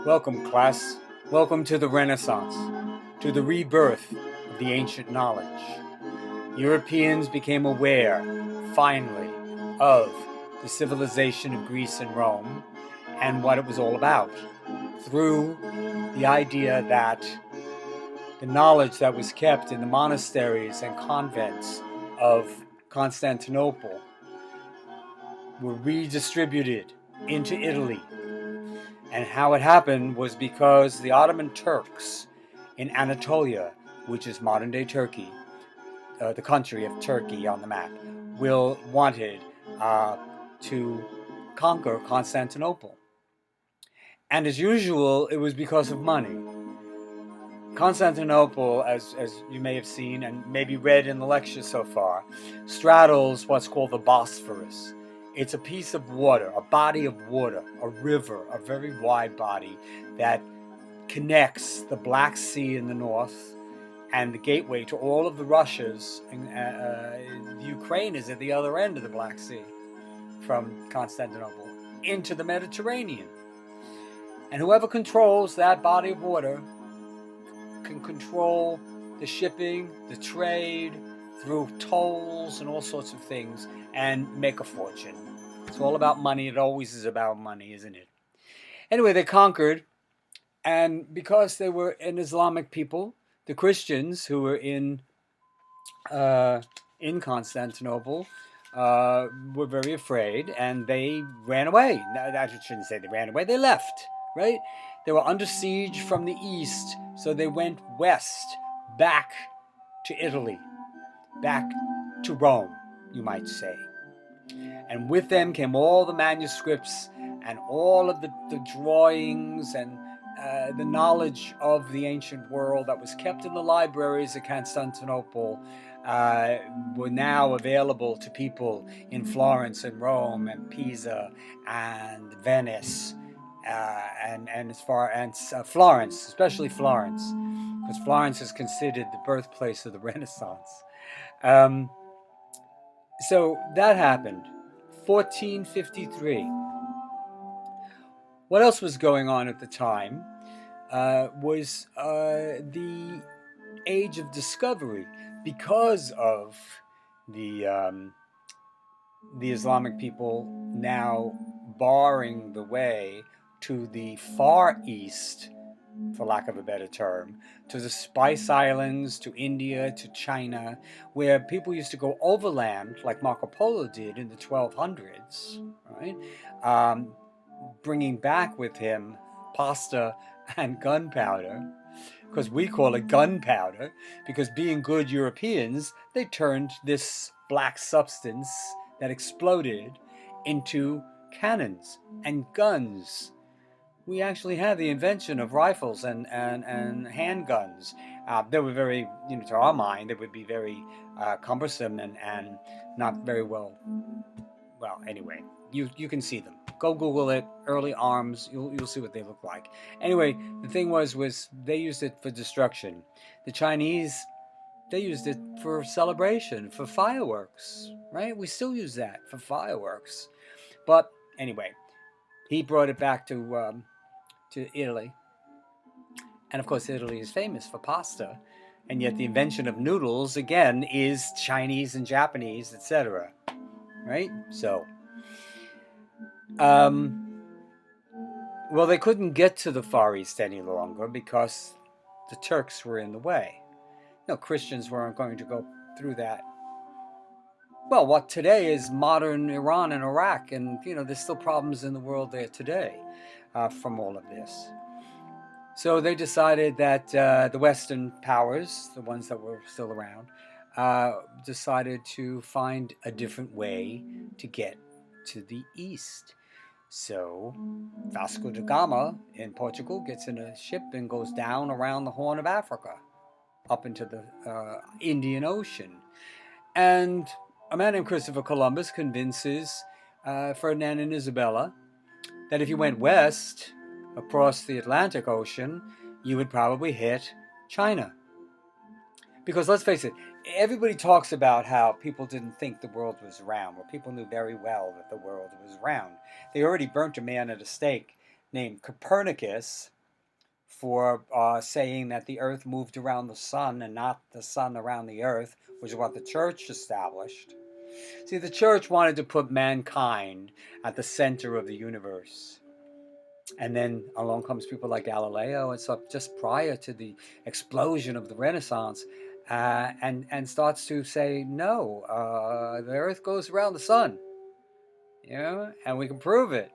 Welcome, class. Welcome to the Renaissance, to the rebirth of the ancient knowledge. Europeans became aware, finally, of the civilization of Greece and Rome and what it was all about through the idea that the knowledge that was kept in the monasteries and convents of Constantinople were redistributed into Italy. And how it happened was because the Ottoman Turks in Anatolia, which is modern-day Turkey, the country of Turkey on the map, wanted to conquer Constantinople. And as usual, it was because of money. Constantinople, as you may have seen and maybe read in the lecture so far, straddles what's called the Bosphorus. It's a piece of water, a body of water, a river, a very wide body that connects the Black Sea in the north and the gateway to all of the Russias. Ukraine is at the other end of the Black Sea from Constantinople into the Mediterranean. And whoever controls that body of water can control the shipping, the trade, through tolls and all sorts of things, and make a fortune. It's all about money. It always is about money, isn't it? Anyway, they conquered, and because they were an Islamic people, the Christians who were in Constantinople were very afraid, and they ran away. I shouldn't say they ran away. They left, right? They were under siege from the east, so they went west, back to Italy, back to Rome, you might say. And with them came all the manuscripts and all of the drawings and the knowledge of the ancient world that was kept in the libraries of Constantinople were now available to people in Florence and Rome and Pisa and Venice and as far as Florence, especially Florence, because Florence is considered the birthplace of the Renaissance. So that happened, 1453. What else was going on at the time was the age of discovery, because of the Islamic people now barring the way to the Far East, for lack of a better term, to the Spice Islands, to India, to China, where people used to go overland, like Marco Polo did in the 1200s, right? Bringing back with him pasta and gunpowder, because we call it gunpowder, because being good Europeans, they turned this black substance that exploded into cannons and guns. We actually had the invention of rifles and handguns. They were very, to our mind, they would be very cumbersome and not very well. Well, anyway, you can see them. Go Google it. Early arms. You'll see what they look like. Anyway, the thing was they used it for destruction. The Chinese, they used it for celebration, for fireworks. Right? We still use that for fireworks. But anyway, he brought it back to Italy. And of course, Italy is famous for pasta. And yet the invention of noodles, again, is Chinese and Japanese, etc. Right? So, well, they couldn't get to the Far East any longer because the Turks were in the way. Christians weren't going to go through that. Well, what today is modern Iran and Iraq, and there's still problems in the world there today from all of this. So they decided that the Western powers, the ones that were still around, decided to find a different way to get to the East. So Vasco da Gama in Portugal gets in a ship and goes down around the Horn of Africa, up into the Indian Ocean. And a man named Christopher Columbus convinces Ferdinand and Isabella that if you went west across the Atlantic Ocean, you would probably hit China. Because let's face it, everybody talks about how people didn't think the world was round. Well, people knew very well that the world was round. They already burnt a man at a stake named Copernicus for saying that the earth moved around the sun and not the sun around the earth, which is what the church established. See, the church wanted to put mankind at the center of the universe. And then along comes people like Galileo and stuff just prior to the explosion of the Renaissance, and starts to say, no, the earth goes around the sun, and we can prove it.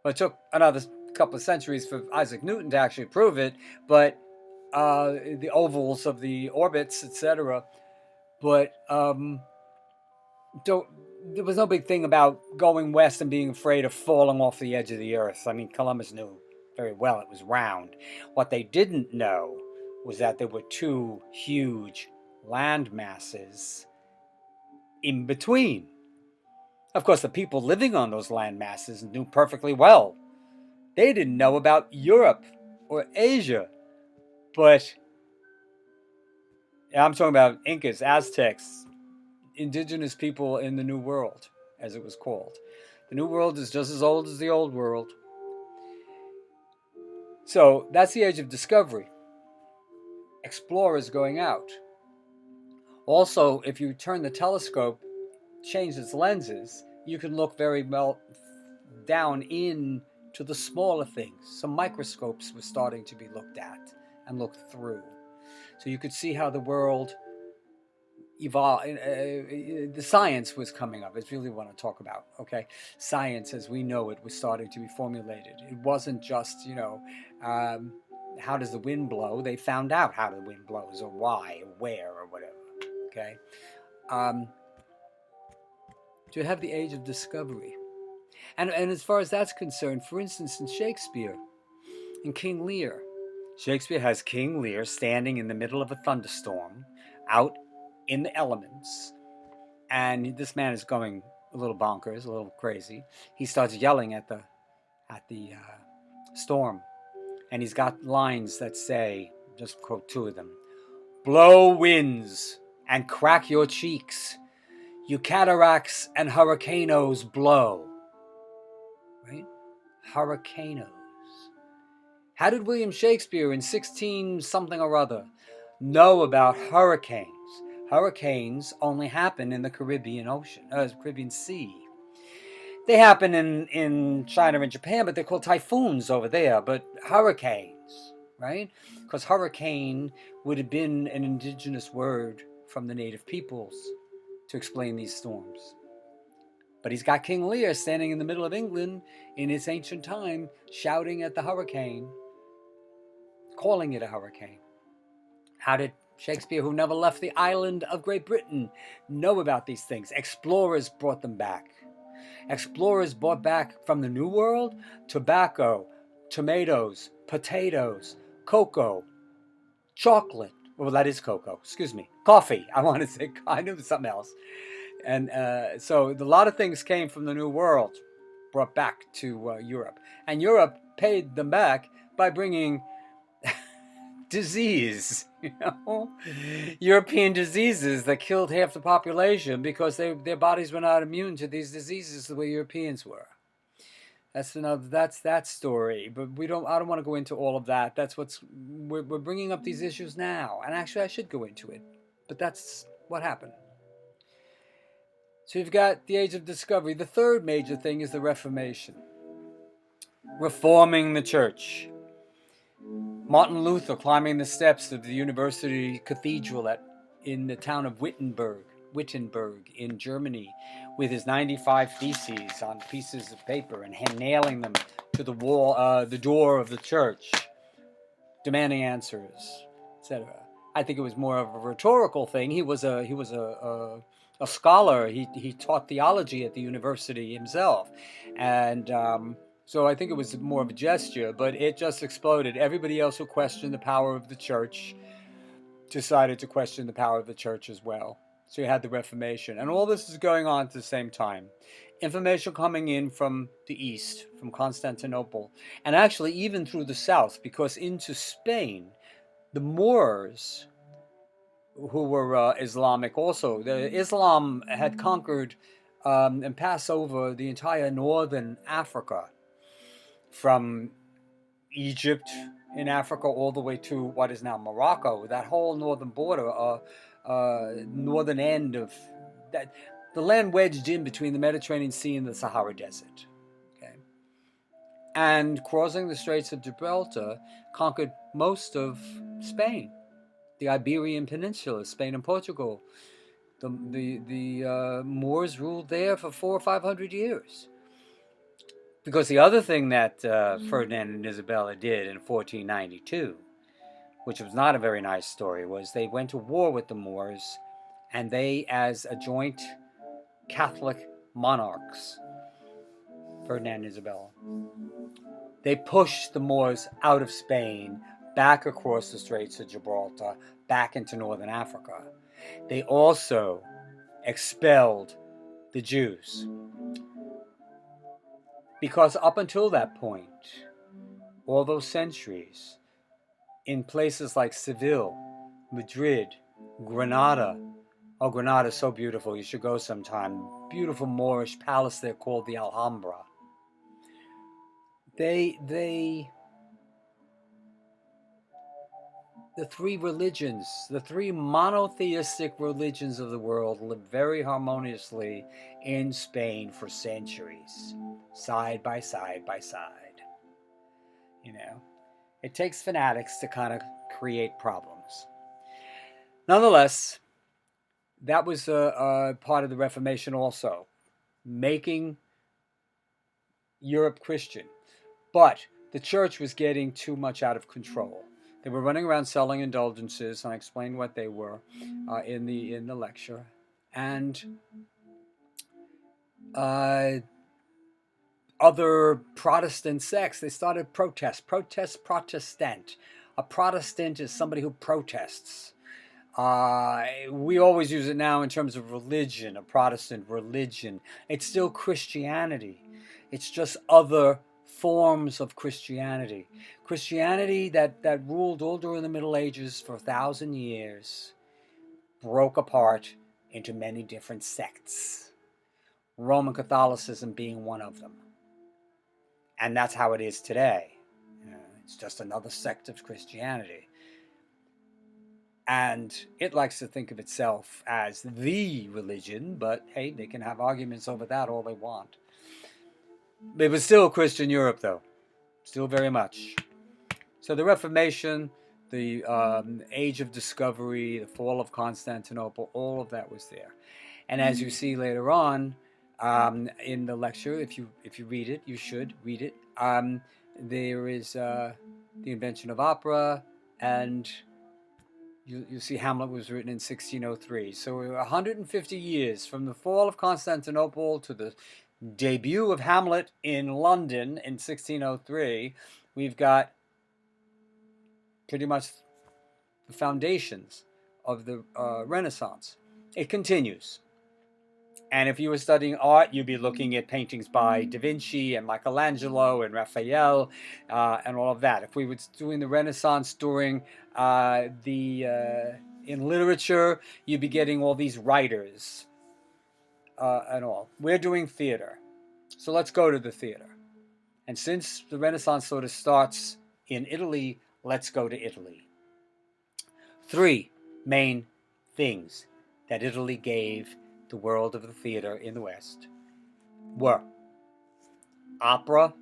Well, it took another couple of centuries for Isaac Newton to actually prove it, but the ovals of the orbits, etc. But there was no big thing about going west and being afraid of falling off the edge of the earth. I mean, Columbus knew very well it was round. What they didn't know was that there were two huge land masses in between. Of course, the people living on those land masses knew perfectly well. They didn't know about Europe or Asia, but I'm talking about Incas, Aztecs, indigenous people in the New World, as it was called. The New World is just as old as the Old World. So that's the age of discovery. Explorers going out. Also, if you turn the telescope, change its lenses, you can look very well down into the smaller things. Some microscopes were starting to be looked at and looked through. So you could see how the world evolved. The science was coming up. It's really what I talk about. Okay, science as we know it was starting to be formulated. It wasn't just how does the wind blow. They found out how the wind blows, or why, or where, or whatever. Okay, to have the age of discovery, and as far as that's concerned, for instance, in Shakespeare, in King Lear, Shakespeare has King Lear standing in the middle of a thunderstorm, out in the elements, and this man is going a little bonkers, a little crazy. He starts yelling at the storm, and he's got lines that say, just quote two of them: "Blow winds and crack your cheeks, you cataracts and hurricanos blow." Right? Hurricanos. How did William Shakespeare in 16 something or other know about hurricanes? Hurricanes only happen in the Caribbean Ocean, Caribbean Sea. They happen in China and Japan, but they're called typhoons over there. But hurricanes, right? Because hurricane would have been an indigenous word from the native peoples to explain these storms. But he's got King Lear standing in the middle of England in its ancient time, shouting at the hurricane, calling it a hurricane. How did Shakespeare, who never left the island of Great Britain, know about these things? Explorers brought them back. Explorers brought back from the New World tobacco, tomatoes, potatoes, cocoa, chocolate. Well, that is cocoa. Excuse me. Coffee. I want to say kind of something else. And so a lot of things came from the New World, brought back to Europe. And Europe paid them back by bringing disease, European diseases that killed half the population because their bodies were not immune to these diseases the way Europeans were. That's that story. But I don't want to go into all of that. That's we're bringing up these issues now. And actually I should go into it. But that's what happened. So you've got the age of discovery. The third major thing is the Reformation. Reforming the church. Martin Luther climbing the steps of the University Cathedral in the town of Wittenberg in Germany with his 95 theses on pieces of paper and nailing them to the wall, the door of the church, demanding answers, etc. I think it was more of a rhetorical thing. He was a scholar. He taught theology at the university himself, and so I think it was more of a gesture, but it just exploded. Everybody else who questioned the power of the church decided to question the power of the church as well. So you had the Reformation, and all this is going on at the same time. Information coming in from the east, from Constantinople, and actually even through the south, because into Spain, the Moors, who were Islamic also, Islam had conquered and passed over the entire northern Africa from Egypt in Africa all the way to what is now Morocco, that whole northern border, northern end of that, the land wedged in between the Mediterranean Sea and the Sahara Desert. Okay, and crossing the Straits of Gibraltar conquered most of Spain, the Iberian Peninsula, Spain and Portugal. The Moors ruled there for 400 or 500 years. Because the other thing that Ferdinand and Isabella did in 1492, which was not a very nice story, was they went to war with the Moors, and they, as a joint Catholic monarchs, Ferdinand and Isabella, they pushed the Moors out of Spain, back across the Straits of Gibraltar, back into northern Africa. They also expelled the Jews. Because up until that point, all those centuries, in places like Seville, Madrid, Granada, oh, Granada is so beautiful, you should go sometime. Beautiful Moorish palace there called the Alhambra. The three religions, the three monotheistic religions of the world lived very harmoniously in Spain for centuries, side by side by side. You know, it takes fanatics to kind of create problems. Nonetheless, that was a part of the Reformation also, making Europe Christian. But the church was getting too much out of control. They were running around selling indulgences, and I explained what they were in the lecture. And other Protestant sects, they started Protestant. A Protestant is somebody who protests. We always use it now in terms of religion, a Protestant religion. It's still Christianity. It's just other forms of Christianity. Christianity that ruled all during the Middle Ages for 1,000 years broke apart into many different sects. Roman Catholicism being one of them. And that's how it is today. It's just another sect of Christianity. And it likes to think of itself as the religion, but hey, they can have arguments over that all they want. It was still Christian Europe, though. Still very much. So the Reformation, the Age of Discovery, the fall of Constantinople, all of that was there. And as you see later on in the lecture, if you read it, you should read it. There is the invention of opera, and you see Hamlet was written in 1603. So 150 years from the fall of Constantinople to the debut of Hamlet in London in 1603, we've got pretty much the foundations of the Renaissance. It continues. And if you were studying art, you'd be looking at paintings by Da Vinci and Michelangelo and Raphael and all of that. If we were doing the Renaissance during in literature, you'd be getting all these writers and all. We're doing theater. So let's go to the theater. And since the Renaissance sort of starts in Italy, let's go to Italy. 3 main things that Italy gave the world of the theater in the West were opera,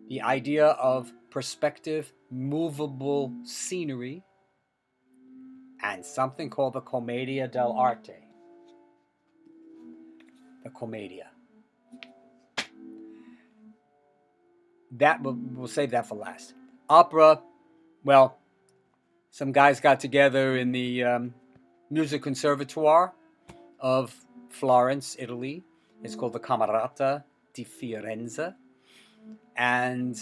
the idea of perspective, movable scenery, and something called the Commedia dell'arte. The Commedia. That we'll save that for last. Opera, well, some guys got together in the Music Conservatoire of Florence, Italy. It's called the Camerata di Firenze. And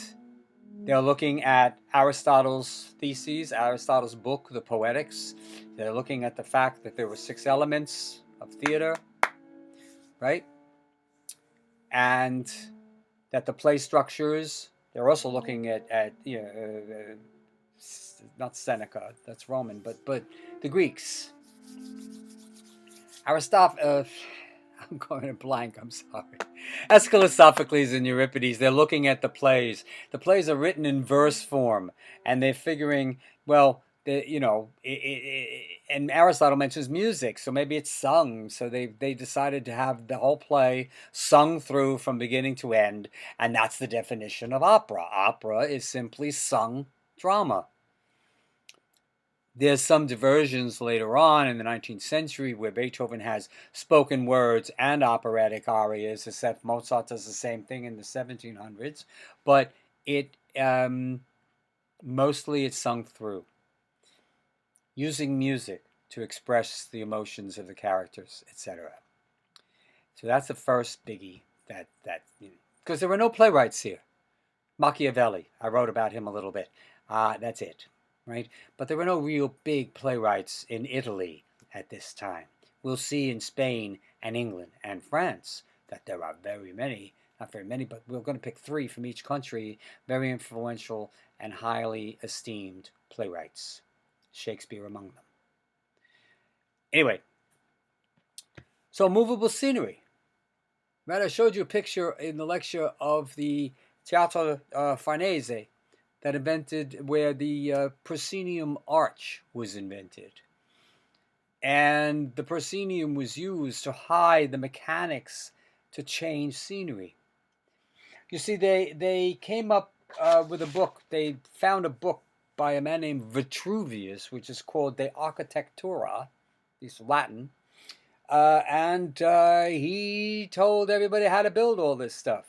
they're looking at Aristotle's theses, Aristotle's book, The Poetics. They're looking at the fact that there were 6 elements of theater, right? And that the play structures, they're also looking at not Seneca, that's Roman, but the Greeks. Aristotle, I'm going to blank, I'm sorry. Aeschylus, Sophocles, and Euripides, they're looking at the plays. The plays are written in verse form, and they're figuring, well, and Aristotle mentions music, so maybe it's sung. So they decided to have the whole play sung through from beginning to end, and that's the definition of opera. Opera is simply sung drama. There's some diversions later on in the 19th century where Beethoven has spoken words and operatic arias, except Mozart does the same thing in the 1700s, but mostly it's sung through, using music to express the emotions of the characters, etc. So that's the first biggie because there were no playwrights here. Machiavelli, I wrote about him a little bit. That's it. Right? But there were no real big playwrights in Italy at this time. We'll see in Spain and England and France that there are very many, not very many, but we're going to pick 3 from each country, very influential and highly esteemed playwrights. Shakespeare among them. Anyway, so movable scenery. Right, I showed you a picture in the lecture of the Teatro Farnese that invented where the proscenium arch was invented. And the proscenium was used to hide the mechanics to change scenery. You see, they came up with a book. They found a book by a man named Vitruvius, which is called De Architectura, it's Latin. And he told everybody how to build all this stuff.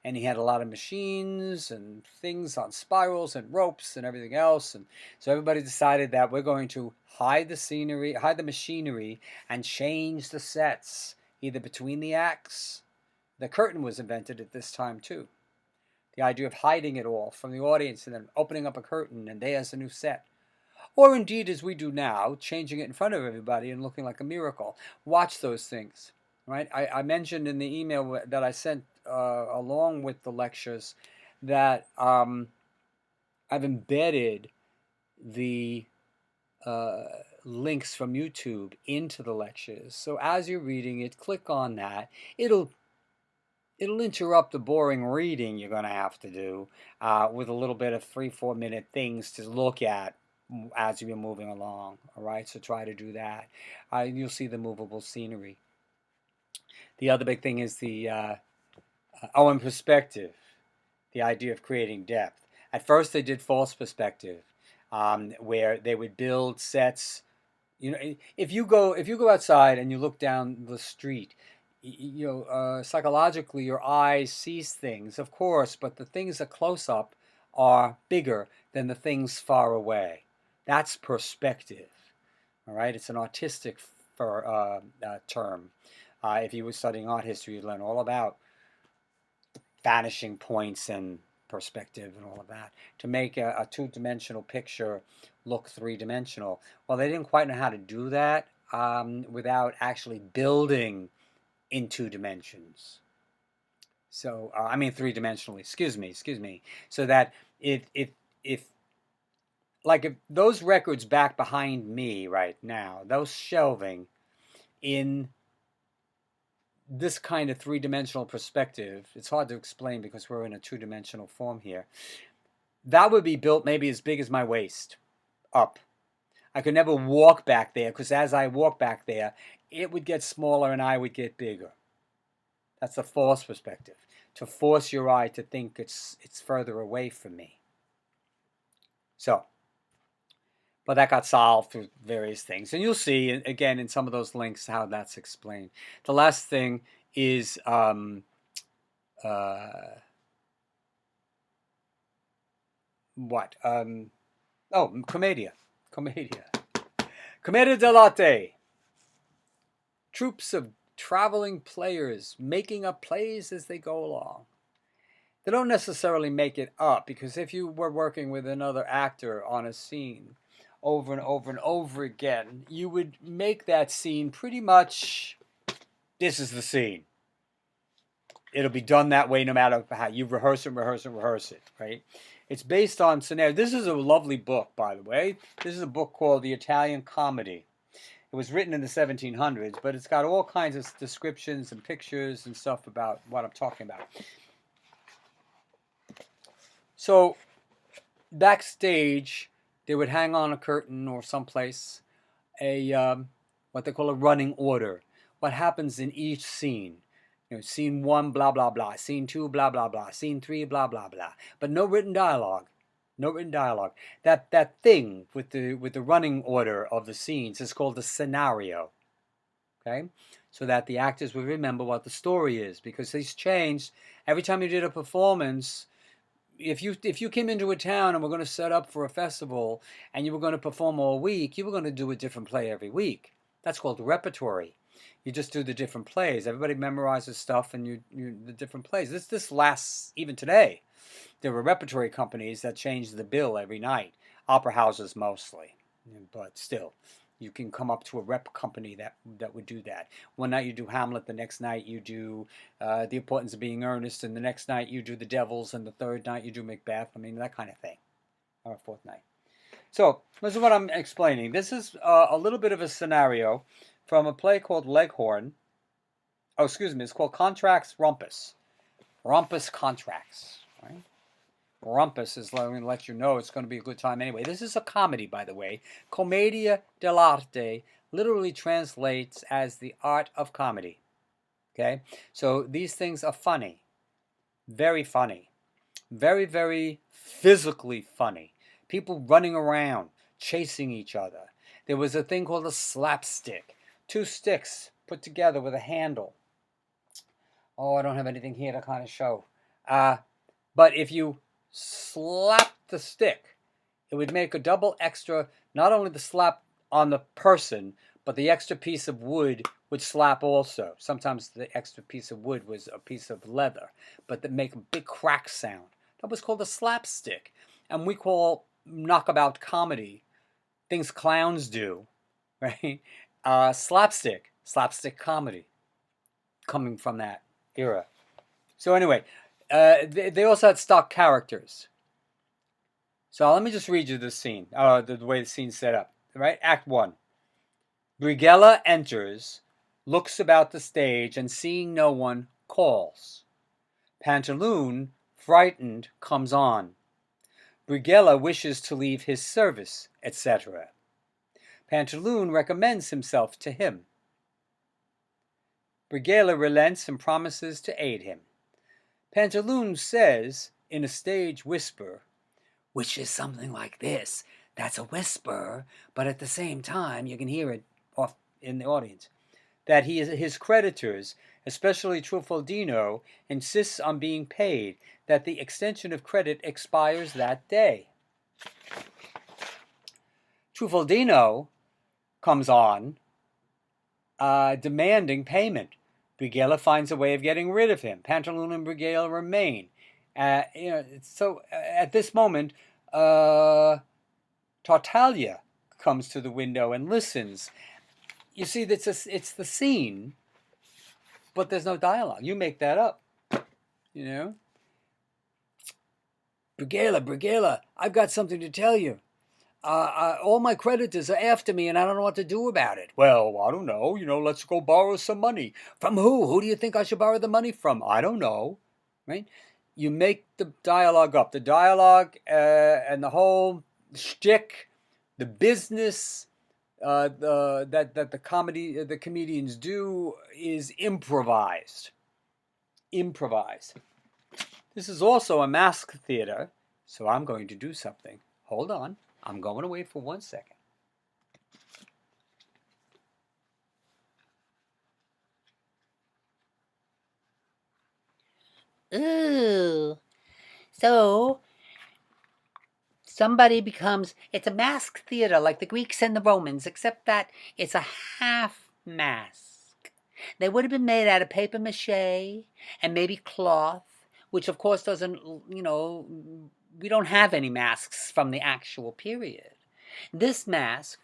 And he had a lot of machines and things on spirals and ropes and everything else. And so everybody decided that we're going to hide the scenery, hide the machinery, and change the sets, either between the acts. The curtain was invented at this time too. The idea of hiding it all from the audience and then opening up a curtain and there's a new set. Or indeed, as we do now, changing it in front of everybody and looking like a miracle. Watch those things. Right? I mentioned in the email that I sent along with the lectures that I've embedded the links from YouTube into the lectures. So as you're reading it, click on that. It'll interrupt the boring reading you're going to have to do with a little bit of 3-4 minute things to look at as you're moving along. All right, so try to do that. You'll see the movable scenery. The other big thing is the in perspective, the idea of creating depth. At first, they did false perspective, where they would build sets. You know, if you go outside and you look down the street, psychologically your eyes sees things, of course, but the things that close up are bigger than the things far away. That's perspective. All right, it's an artistic term. If you were studying art history, you'd learn all about vanishing points and perspective and all of that to make a two-dimensional picture look three-dimensional. Well, they didn't quite know how to do that without actually building in 2 dimensions. So, I mean 3-dimensionally, excuse me. So that if those records back behind me right now, those shelving in this kind of 3-dimensional perspective, it's hard to explain because we're in a 2-dimensional form here, that would be built maybe as big as my waist up. I could never walk back there because as I walk back there, it would get smaller and I would get bigger. That's a false perspective, to force your eye to think it's further away from me. So, but that got solved through various things. And you'll see, again, in some of those links, how that's explained. The last thing is what? Commedia. Commedia dell'arte. Troops of traveling players making up plays as they go along. They don't necessarily make it up, because if you were working with another actor on a scene over and over and over again, you would make that scene pretty much, this is the scene. It'll be done that way no matter how. You rehearse it, right? It's based on scenario. This is a lovely book, by the way. This is a book called The Italian Comedy. It was written in the 1700s, but it's got all kinds of descriptions and pictures and stuff about what I'm talking about. So backstage, they would hang on a curtain or someplace what they call a running order. What happens in each scene? Scene 1, blah blah blah. Scene 2, blah blah blah. Scene 3, blah blah blah. But no written dialogue. No written dialogue. That thing with the running order of the scenes is called the scenario. Okay, so that the actors will remember what the story is, because it's changed every time you did a performance. If you came into a town and we're going to set up for a festival and you were going to perform all week, you were going to do a different play every week. That's called repertory. You just do the different plays. Everybody memorizes stuff and you the different plays. This lasts even today. There were repertory companies that changed the bill every night. Opera houses mostly, but still. You can come up to a rep company that would do that. One night you do Hamlet, the next night you do The Importance of Being Earnest, and the next night you do The Devils, and the third night you do Macbeth. I mean, that kind of thing. Or fourth night. So, this is what I'm explaining. This is a little bit of a scenario from a play called Leghorn. Oh, excuse me, it's called Contracts Rumpus. Rumpus Contracts, right? Rumpus is going to let you know it's going to be a good time anyway. This is a comedy, by the way. Commedia dell'arte literally translates as the art of comedy. Okay? So these things are funny. Very funny. Very, very physically funny. People running around, chasing each other. There was a thing called a slapstick. 2 sticks put together with a handle. Oh, I don't have anything here to kind of show. But if you slap the stick, it would make a double extra, not only the slap on the person, but the extra piece of wood would slap also. Sometimes the extra piece of wood was a piece of leather, but that make a big crack sound. That was called a slapstick. And we call knockabout comedy, things clowns do, right? Slapstick comedy, coming from that era. So anyway, they also had stock characters. So let me just read you this scene, the way the scene's set up. Right? Act 1. Brighella enters, looks about the stage, and seeing no one, calls. Pantaloon, frightened, comes on. Brighella wishes to leave his service, etc. Pantaloon recommends himself to him. Brighella relents and promises to aid him. Pantaloon says, in a stage whisper, which is something like this. That's a whisper, but at the same time, you can hear it off in the audience, that his creditors, especially Truffaldino, insists on being paid, that the extension of credit expires that day. Truffaldino comes on, demanding payment. Brighella finds a way of getting rid of him. Pantaloon and Brighella remain. So at this moment, Tartaglia comes to the window and listens. You see, it's the scene, but there's no dialogue. You make that up, Brighella, I've got something to tell you. All my creditors are after me, and I don't know what to do about it. Well, I don't know. Let's go borrow some money. From who? Who do you think I should borrow the money from? I don't know. Right? You make the dialogue up. The dialogue and the whole shtick, the business that the comedians do is improvised. This is also a mask theater, so I'm going to do something. Hold on. I'm going away for 1 second. Ooh. So somebody it's a mask theater like the Greeks and the Romans, except that it's a half mask. They would have been made out of paper mache and maybe cloth, which of course doesn't, we don't have any masks from the actual period. This mask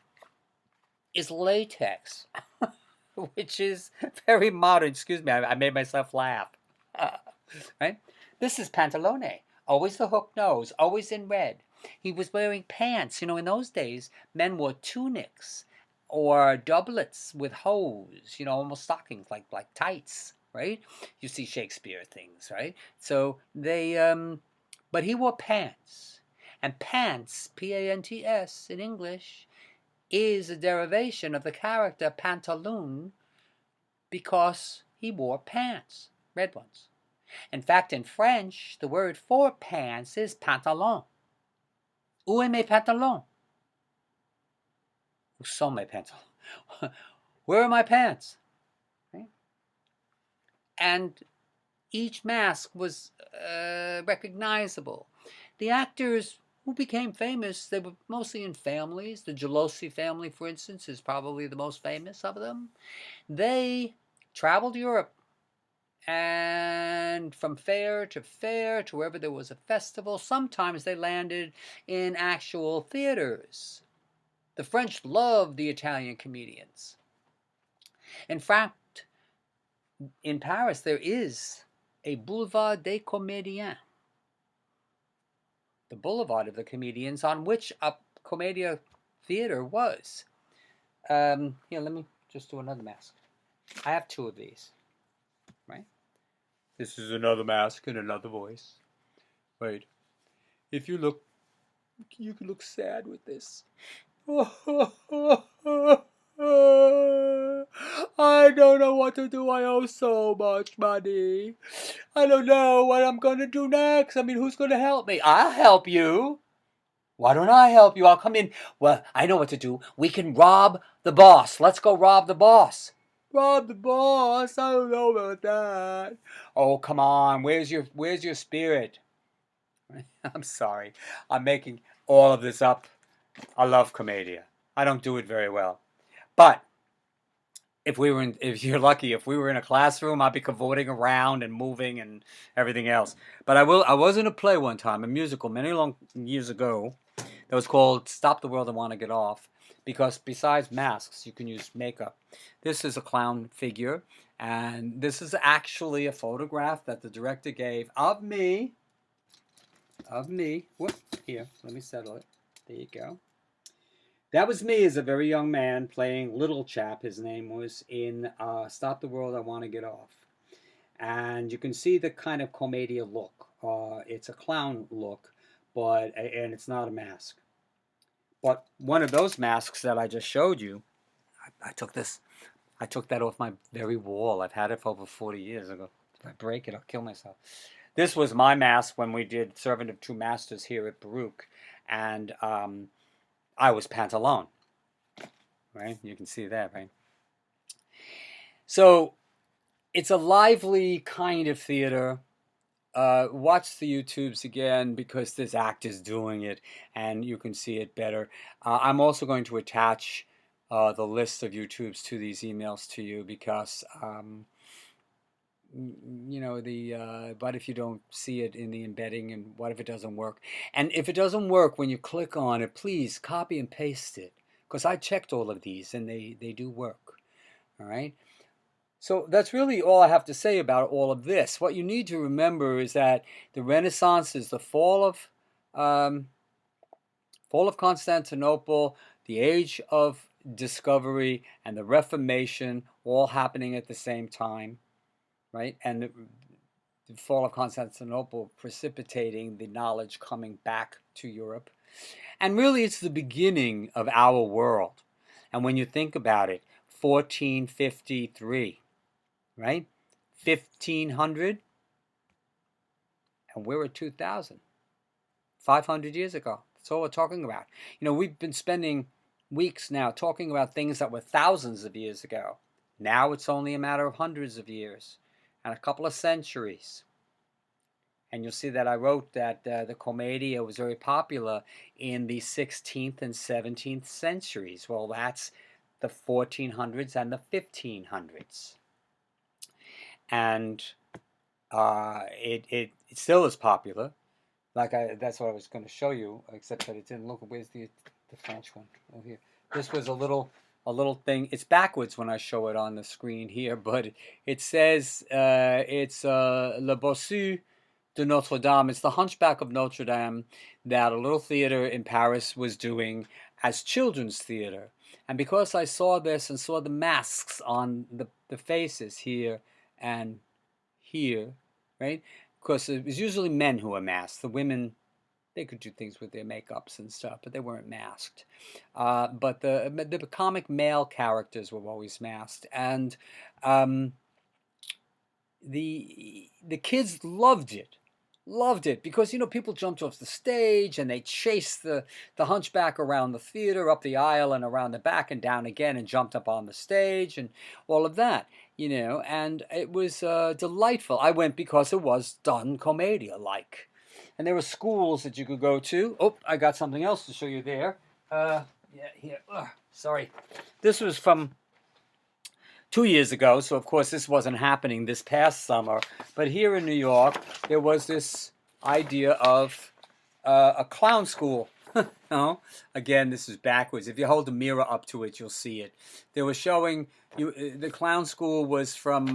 is latex, which is very modern. Excuse me, I made myself laugh. Right? This is Pantalone. Always the hook nose, always in red. He was wearing pants. In those days, men wore tunics or doublets with hose, almost stockings, like tights, right? You see Shakespeare things, right? So they, but he wore pants. And pants, P-A-N-T-S in English, is a derivation of the character pantaloon because he wore pants, red ones. In fact, in French, the word for pants is pantalon. Où est mes pantalons? Où sont mes pantalons? Where are my pants? Right? And each mask was recognizable. The actors who became famous, they were mostly in families. The Gelosi family, for instance, is probably the most famous of them. They traveled Europe, and from fair to wherever there was a festival, sometimes they landed in actual theaters. The French loved the Italian comedians. In fact, in Paris, there is a Boulevard des Comédiens, the Boulevard of the Comedians, on which a Commedia theater was. Here, let me just do another mask. I have two of these, right? This is another mask in another voice. Wait, if you look, you can look sad with this. I don't know what to do. I owe so much money. I don't know what I'm going to do next. I mean, who's going to help me? I'll help you. Why don't I help you? I'll come in. Well, I know what to do. We can rob the boss. Let's go rob the boss. Rob the boss? I don't know about that. Oh, come on. Where's your spirit? I'm sorry. I'm making all of this up. I love Commedia. I don't do it very well. But if you're lucky, if we were in a classroom, I'd be cavorting around and moving and everything else. But I was in a play one time, a musical, many long years ago, that was called Stop the World, I Want to Get Off, because besides masks, you can use makeup. This is a clown figure, and this is actually a photograph that the director gave of me. Whoop, here, let me settle it. There you go. That was me as a very young man playing Little Chap, his name was, in Stop the World, I Want to Get Off. And you can see the kind of Commedia look. It's a clown look, and it's not a mask. But one of those masks that I just showed you, I took that off my very wall. I've had it for over 40 years. If I break it, I'll kill myself. This was my mask when we did Servant of Two Masters here at Baruch. And I was Pantalone, right? You can see that, right? So it's a lively kind of theater. Watch the YouTubes again because there's actors doing it and you can see it better. I'm also going to attach the list of YouTubes to these emails to you because, but if you don't see it in the embedding, and what if it doesn't work? And if it doesn't work when you click on it, please copy and paste it, because I checked all of these and they do work. All right. So that's really all I have to say about all of this. What you need to remember is that the Renaissance is the fall of Constantinople, the age of discovery, and the Reformation all happening at the same time. Right? And the fall of Constantinople precipitating the knowledge coming back to Europe. And really, it's the beginning of our world. And when you think about it, 1453, right? 1500, and we're at 2000. 500 years ago. That's all we're talking about. We've been spending weeks now talking about things that were thousands of years ago. Now it's only a matter of hundreds of years and a couple of centuries. And you'll see that I wrote that the Commedia was very popular in the 16th and 17th centuries. Well, that's the 1400s and the 1500s. And it still is popular. That's what I was going to show you, except that it didn't look. Where's the French one? Oh, here. This was a little thing. It's backwards when I show it on the screen here, but it says it's Le Bossu de Notre Dame. It's the Hunchback of Notre Dame that a little theater in Paris was doing as children's theater. And because I saw this and saw the masks on the faces here and here, right? Because it was usually men who were masked. The women, they could do things with their makeups and stuff, but they weren't masked. But the comic male characters were always masked, and um, the kids loved it because people jumped off the stage and they chased the hunchback around the theater, up the aisle and around the back and down again, and jumped up on the stage and all of that, and it was delightful. I went because it was done commedia like, and there were schools that you could go to. Oh, I got something else to show you there. Yeah, here. Ugh, sorry, this was from 2 years ago, so of course this wasn't happening this past summer. But here in New York, there was this idea of a clown school. No, again, this is backwards. If you hold the mirror up to it, you'll see it. They were showing you the clown school was from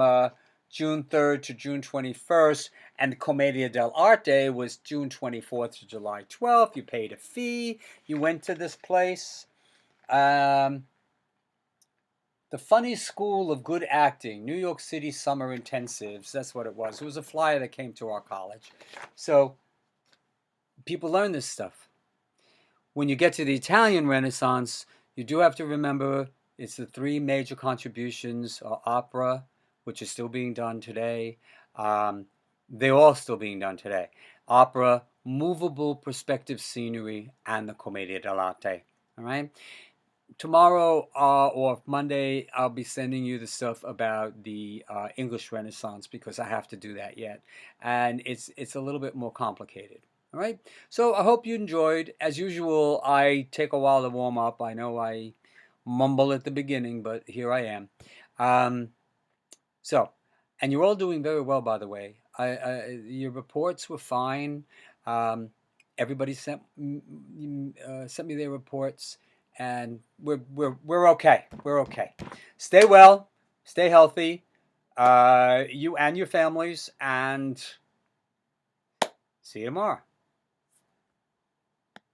June 3rd to June 21st, and the Commedia dell'arte was June 24th to July 12th. You paid a fee. You went to this place. The Funny School of Good Acting, New York City Summer Intensives. That's what it was. It was a flyer that came to our college. So people learn this stuff. When you get to the Italian Renaissance, you do have to remember it's the three major contributions: opera, which is still being done today. They're all still being done today. Opera, movable perspective scenery, and the Commedia dell'arte. All right? Tomorrow or Monday, I'll be sending you the stuff about the English Renaissance, because I have to do that yet, and it's a little bit more complicated. All right, so I hope you enjoyed. As usual, I take a while to warm up. I know I mumble at the beginning, but here I am. And you're all doing very well, by the way. Your reports were fine. Everybody sent me their reports. And we're okay. We're okay. Stay well, stay healthy, you and your families, and see you tomorrow.